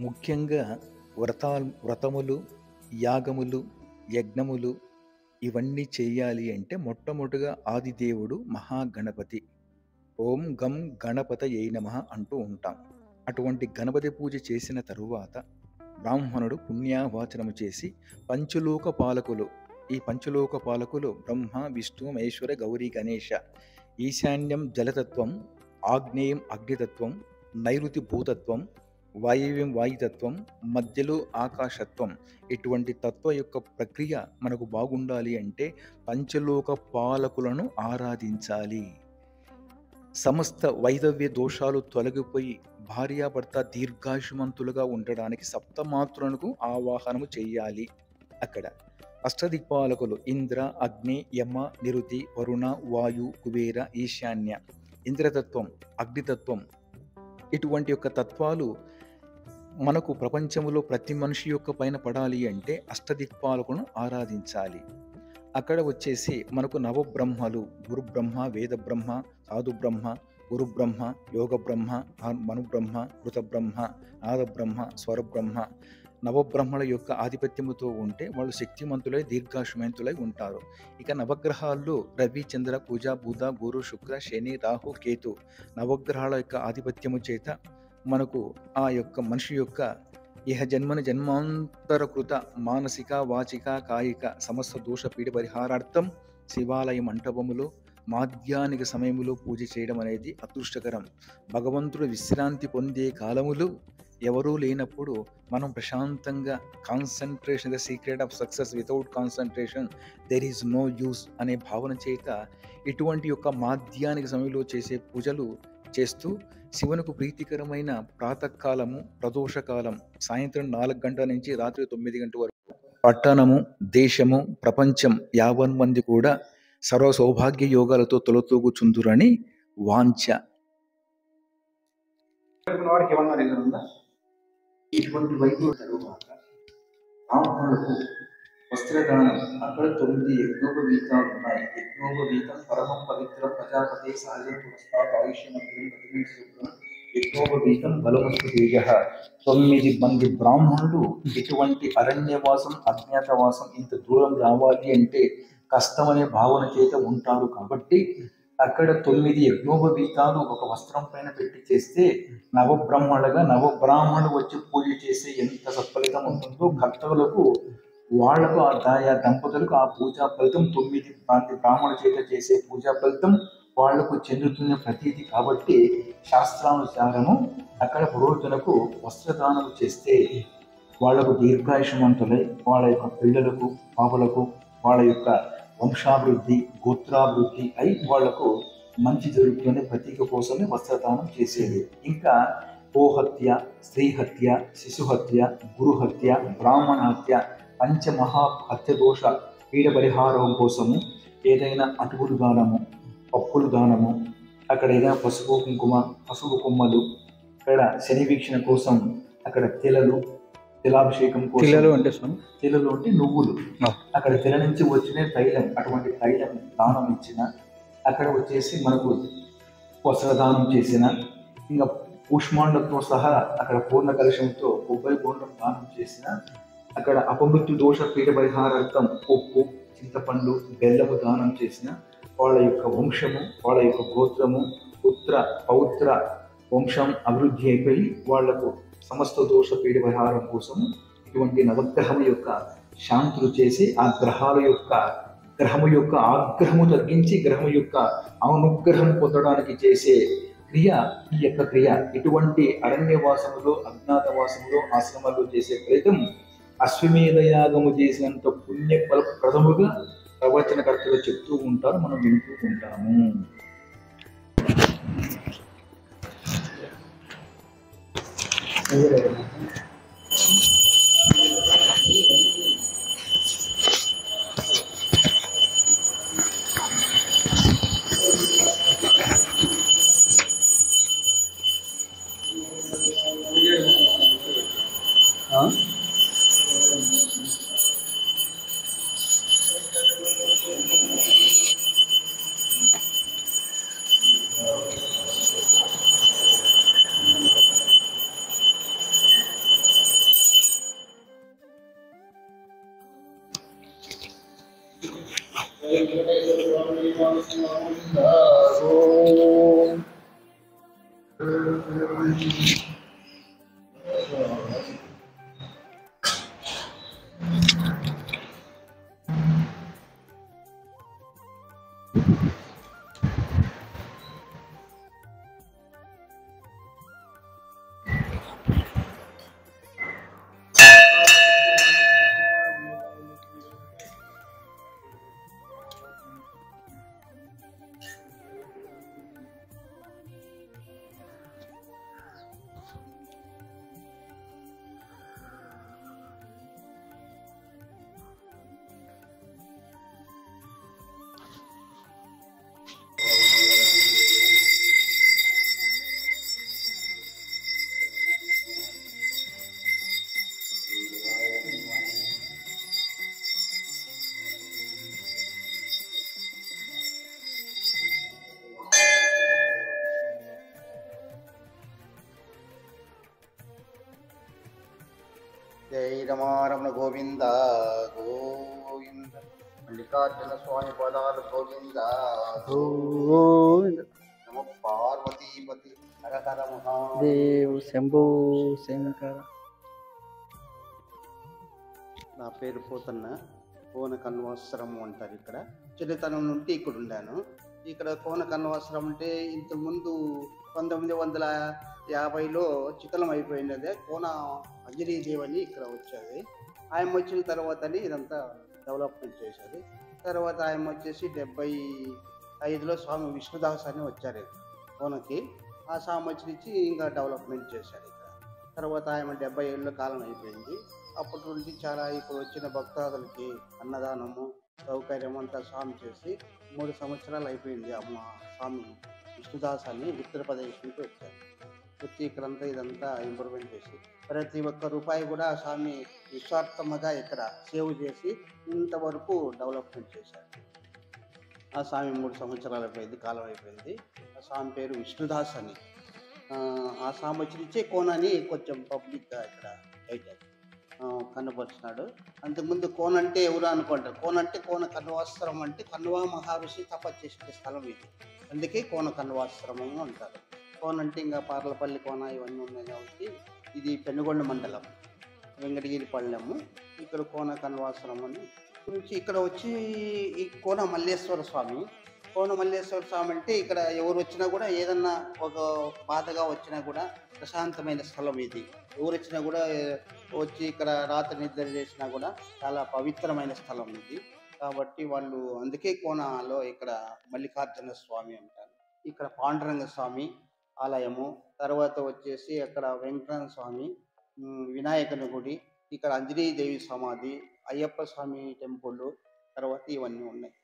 ముఖ్యంగా వ్రతములు, యాగములు, యజ్ఞములు ఇవన్నీ చేయాలి అంటే మొట్టమొదటిగా ఆదిదేవుడు మహాగణపతి. ఓం గం గణపతయే నమః అంటూ ఉంటాం. అటువంటి గణపతి పూజ చేసిన తరువాత బ్రాహ్మణుడు పుణ్యావాచనము చేసి పంచలోక పాలకులు, ఈ పంచలోక పాలకులు బ్రహ్మ, విష్ణు, మహేశ్వర, గౌరీ, గణేశ, ఈశాన్యం జలతత్వం, ఆగ్నేయం అగ్నితత్వం, నైరుతి భూతత్వం, వాయువ్యం వాయుతత్వం, మధ్యలో ఆకాశత్వం, ఇటువంటి తత్వ యొక్క ప్రక్రియ మనకు బాగుండాలి అంటే పంచలోక పాలకులను ఆరాధించాలి. సమస్త వైదవ్య దోషాలు తొలగిపోయి భార్యాభర్త దీర్ఘాయుష్మంతులుగా ఉండడానికి సప్తమాతృలకు ఆవాహనము చేయాలి. అక్కడ అష్టదిక్పాలకులు ఇంద్ర, అగ్ని, యమ, నిరుతి, వరుణ, వాయు, కుబేర, ఈశాన్య, ఇంద్రతత్వం, అగ్నితత్వం, ఇటువంటి యొక్క తత్వాలు మనకు ప్రపంచంలో ప్రతి మనిషి యొక్క పైన పడాలి అంటే అష్టదిక్పాలకులను ఆరాధించాలి. అక్కడ వచ్చేసి మనకు నవబ్రహ్మలు, గురుబ్రహ్మ, వేదబ్రహ్మ, సాధుబ్రహ్మ, గురుబ్రహ్మ, యోగబ్రహ్మ, మనుబ్రహ్మ, ఋతబ్రహ్మ, నాదబ్రహ్మ, స్వరబ్రహ్మ, నవబ్రహ్మల యొక్క ఆధిపత్యముతో ఉంటే వాళ్ళు శక్తిమంతులై దీర్ఘాయుష్మంతులై ఉంటారు. ఇక నవగ్రహాల్లో రవి, చంద్ర, కుజ, బుధ, గురు, శుక్ర, శని, రాహు, కేతు నవగ్రహాల యొక్క ఆధిపత్యము చేత మనకు ఆ యొక్క మనిషి యొక్క ఇహ జన్మన జన్మాంతరకృత మానసిక, వాచిక, కాయిక సమస్త దోష పీడ పరిహారార్థం శివాలయ మంటపములో మాధ్యానిక సమయములో పూజ చేయడం అనేది అదృష్టకరం. భగవంతుడు విశ్రాంతి పొందే కాలములు ఎవరూ లేనప్పుడు మనం ప్రశాంతంగా concentration, the secret of success without concentration there is no use అనే భావన చేత ఇటువంటి యొక్క మాధ్యానిక సమయంలో చేసే పూజలు చేస్తూ శివునికి ప్రీతికరమైన ప్రాతకాలము, ప్రదోషకాలం సాయంత్రం 4 గంటల నుంచి రాత్రి 9 గంటల వరకు పట్టణము, దేశము, ప్రపంచం యావన్ మంది కూడా సర్వ సౌభాగ్య యోగాలతో తొలతూగుచుందురని వాంఛ. ఇటువంటి వైద్యుల తరువాత బ్రాహ్మణులకు వస్త్రదానం. అక్కడ 9 యజ్ఞోపవీతాలు ఉన్నాయి. యజ్ఞోపవీతం పరమం పవిత్రం ప్రజాపతి సహజం పురస్కార ఆయుష్యమంత్రి ప్రతిష్ఠితం యజ్ఞోపవీతం బలమస్తు తేజ. 9 మంది బ్రాహ్మణులు ఇటువంటి అరణ్యవాసం, అజ్ఞాతవాసం ఇంత దూరం రావాలి అంటే కష్టమనే భావన చేత ఉంటారు. కాబట్టి అక్కడ 9 యజ్ఞోపవీతాలు ఒక వస్త్రం పైన పెట్టి చేస్తే నవబ్రహ్మణులుగా నవబ్రాహ్మణులు వచ్చి పూజ చేస్తే ఎంత సత్ఫలితం ఉంటుందో కర్తవులకు, వాళ్లకు, ఆయా దంపతులకు ఆ పూజా ఫలితం 9 మంది బ్రాహ్మణుల చేత చేసే పూజా ఫలితం వాళ్లకు చెందుతున్న ప్రతీతి. కాబట్టి శాస్త్రానుసారము అక్కడ పురోహితులకు వస్త్రదానం చేస్తే వాళ్లకు దీర్ఘాయుష్మంతులై వాళ్ళ యొక్క పిల్లలకు, పాపలకు వాళ్ళ యొక్క వంశాభివృద్ధి, గోత్రాభివృద్ధి అయి వాళ్లకు మంచి జరుగుతున్న ప్రతీక కోసమే వస్త్రదానం చేసేది. ఇంకా గోహత్య, స్త్రీహత్య, శిశుహత్య, గురుహత్య, బ్రాహ్మణ హత్య, పంచమహాహత్య దోష పీడ పరిహారం కోసము ఏదైనా అటుకులు దానము, పప్పులు దానము, అక్కడ ఏదైనా పసుపు కుంకుమ, పసుపు కొమ్మలు, అక్కడ శని వీక్షణ కోసం అక్కడ తెలలు, తిలాభిషేకం కోసం, తెలలు అంటే నువ్వులు, అక్కడ తెల నుంచి వచ్చిన తైలం, అటువంటి తైలం దానం ఇచ్చిన, అక్కడ వచ్చేసి మనకు వస్త్రదానం చేసిన, ఇంకా కూష్మాండంతో సహా అక్కడ పూర్ణ కలశంతో కొబ్బరి బోండం దానం చేసిన, అక్కడ అపమృత్యు దోష పీడ పరిహారార్థం ఉప్పు, చింతపండు, బెల్లము దానం చేసిన వాళ్ళ యొక్క వంశము, వాళ్ళ యొక్క గోత్రము, పుత్ర పౌత్ర వంశం అభివృద్ధి అయిపోయి వాళ్లకు సమస్త దోష పీడ పరిహారం కోసము ఇటువంటి నవగ్రహము యొక్క శాంతులు చేసి ఆ గ్రహము యొక్క ఆగ్రహము తగ్గించి గ్రహము యొక్క అనుగ్రహం పొందడానికి చేసే క్రియ ఈ యొక్క క్రియ. ఇటువంటి అరణ్యవాసములో, అజ్ఞాతవాసములో, ఆశ్రమాల్లో చేసే ఫలితం అశ్వమేధ యాగము చేసినంత పుణ్య ప్రదముగా ప్రవచనకర్తలు చెప్తూ ఉంటారు, మనం వింటూ ఉంటాము. జై రమారమణ గోవింద గోవింద మల్లికార్జున స్వామి పదాలు గోవింద గోవింద నమ పార్వతీపతి హర హర మహాదేవ. దేవ్ శంభో శంకర. నా పేరు పోతన్న. కోన కన్వాశ్రమం అంటారు ఇక్కడ. చిన్నతనం నుండి ఇక్కడ ఉండాను. ఇక్కడ కోన కన్వాశ్రమం అంటే ఇంతకుముందు 1950లో చితలం అయిపోయినదే కోన అంజనీదేవి అని ఇక్కడ వచ్చేది. ఆయన వచ్చిన తర్వాతని ఇదంతా డెవలప్మెంట్ చేశారు. తర్వాత ఆయన వచ్చేసి 75లో స్వామి విష్ణుదాస్ అని వచ్చారు కోనకి. ఆ స్వామి వచ్చి నుంచి ఇంకా డెవలప్మెంట్ చేశారు ఇక్కడ. తర్వాత ఆయన 77 కాలం అయిపోయింది. అప్పటి నుండి చాలా ఇప్పుడు వచ్చిన భక్తాదులకి అన్నదానము సౌకర్యం అంతా స్వామి చేసి 3 సంవత్సరాలు అయిపోయింది. అమ్మ స్వామి విష్ణుదాస్ అని ఉత్తరప్రదేశ్ నుంచి వచ్చారు. వచ్చి ఇక్కడంతా ఇదంతా ఇంప్రూవ్మెంట్ చేసి ప్రతి ఒక్క రూపాయి కూడా స్వామి నిస్వార్థంగా ఇక్కడ సేవ్ చేసి ఇంతవరకు డెవలప్మెంట్ చేశారు. ఆ స్వామి 3 సంవత్సరాలు అయిపోయింది, కాలం అయిపోయింది. ఆ స్వామి పేరు విష్ణుదాస్ అని. ఆ స్వామి వచ్చి నుంచే కోనని కొంచెం పబ్లిక్గా ఇక్కడ అయితే కనపరుస్తున్నాడు. అంతకుముందు కోన అంటే ఎవరు అనుకుంటారు. కోన అంటే కోన కన్వాశ్రమం అంటే కన్వా మహర్షి తపస్సు చేసే స్థలం ఇది. అందుకే కోన కన్వాశ్రమం అంటారు. కోన అంటే ఇంకా పార్లపల్లి కోన ఇవన్నీ ఉన్నాయి కాబట్టి ఇది పెనుగొండ మండలం వెంకటగిరి పళ్ళెము. ఇక్కడ కోన కన్వాశ్రమం అని గురించి ఇక్కడ వచ్చి ఈ కోన మల్లేశ్వర స్వామి. కోన మల్లేశ్వర స్వామి అంటే ఇక్కడ ఎవరు వచ్చినా కూడా ఏదన్నా ఒక బాధగా వచ్చినా కూడా ప్రశాంతమైన స్థలం ఇది. ఎవరు వచ్చినా కూడా వచ్చి ఇక్కడ రాత్రి నిద్ర చేసినా కూడా చాలా పవిత్రమైన స్థలం ఇది. కాబట్టి వాళ్ళు అందుకే కోనలో ఇక్కడ మల్లికార్జున స్వామి అంటారు. ఇక్కడ పాండురంగ స్వామి ఆలయము, తర్వాత వచ్చేసి అక్కడ వెంకటరమణ స్వామి, వినాయకుని గుడి, ఇక్కడ అంజనీదేవి సమాధి, అయ్యప్ప స్వామి టెంపుల్, తర్వాత ఇవన్నీ ఉన్నాయి.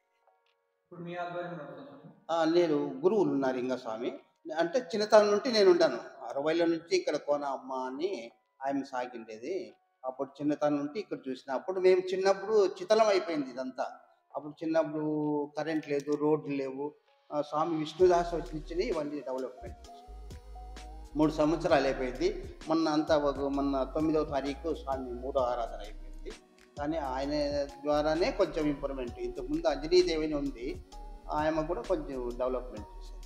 నేను గురువులు ఉన్నారు ఇంకా స్వామి. అంటే చిన్నతనం నుండి నేను ఉంటాను. 60లో నుంచి ఇక్కడ కోన అమ్మ అని ఆయన సాగిండేది. అప్పుడు చిన్నతనం నుండి ఇక్కడ చూసిన. అప్పుడు మేము చిన్నప్పుడు చితలం అయిపోయింది ఇదంతా. అప్పుడు చిన్నప్పుడు కరెంట్ లేదు, రోడ్లు లేవు. స్వామి విష్ణుదాస్ వచ్చి ఇవన్నీ డెవలప్మెంట్ చేశారు. 3 సంవత్సరాలు అయిపోయింది. మొన్న 9వ తారీఖు స్వామి 3వ ఆరాధన అయిపోయింది. కానీ ఆయన ద్వారానే కొంచెం ఇంప్రూవ్మెంట్. ఇంతకుముందు అంజనీదేవిని ఉంది, ఆయన కూడా కొంచెం డెవలప్మెంట్ చేశారు.